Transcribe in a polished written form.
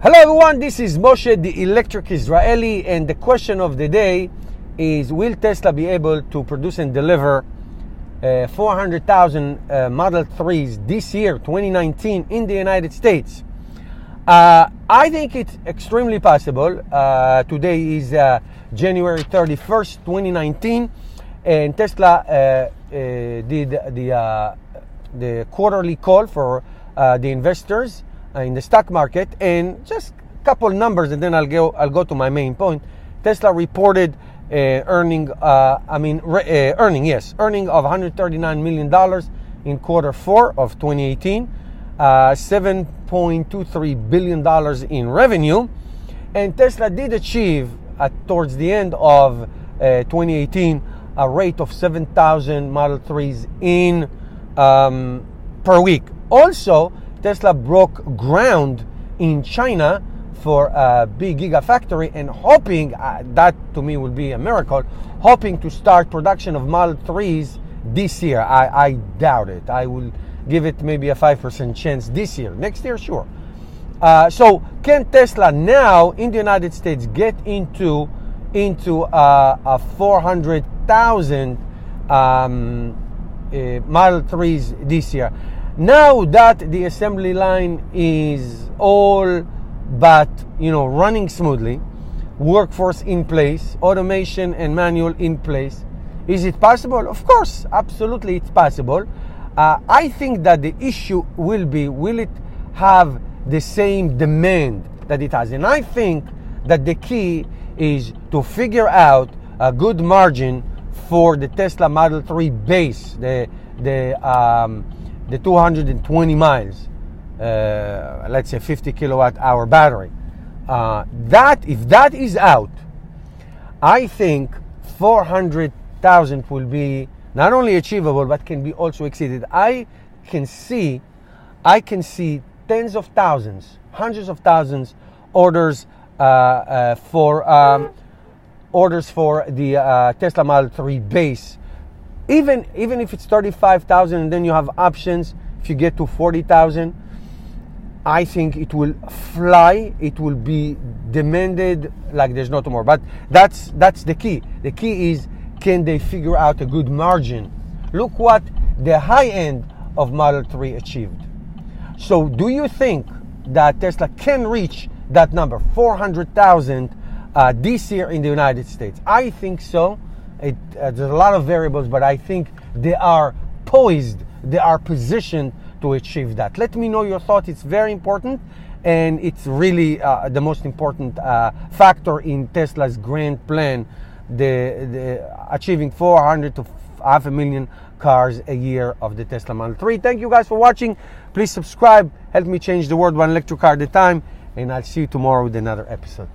Hello everyone, this is Moshe, the Electric Israeli, and the question of the day is, will Tesla be able to produce and deliver 400,000 Model 3s this year, 2019, in the United States? I think it's extremely possible. Today is January 31st, 2019, and Tesla did the quarterly call for the investors in the stock market, and just a couple numbers, and then I'll go to my main point. Tesla reported earning of $139 million in quarter 4 of 2018, $7.23 billion in revenue, and Tesla did achieve towards the end of 2018 a rate of 7,000 Model 3s in per week. Also, Tesla broke ground in China for a big gigafactory, and hoping, that to me would be a miracle, hoping to start production of Model 3s this year. I doubt it. I will give it maybe a 5% chance this year. Next year, sure. So can Tesla now in the United States get into a 400,000 Model 3s this year? Now that the assembly line is all but running smoothly, workforce in place, automation and manual in place, is it possible? Of course, absolutely it's possible. I think that the issue will be, will it have the same demand that it has? And I think that the key is to figure out a good margin for the Tesla Model 3 base, the 220 miles, let's say 50 kilowatt hour battery. If that is out, I think 400,000 will be not only achievable but can be also exceeded. I can see tens of thousands, hundreds of thousands orders for the Tesla Model 3 base. Even if it's 35,000 and then you have options, if you get to 40,000, I think it will fly. It will be demanded like there's no tomorrow. But that's the key. The key is, can they figure out a good margin? Look what the high end of Model 3 achieved. So do you think that Tesla can reach that number, 400,000 this year in the United States? I think so. There's a lot of variables, but I think they are poised, they are positioned to achieve that. Let me know your thoughts. It's very important, and it's really the most important factor in Tesla's grand plan, the achieving 400 to 500,000 cars a year of the Tesla Model 3. Thank you guys for watching. Please subscribe. Help me change the world one electric car at a time, and I'll see you tomorrow with another episode.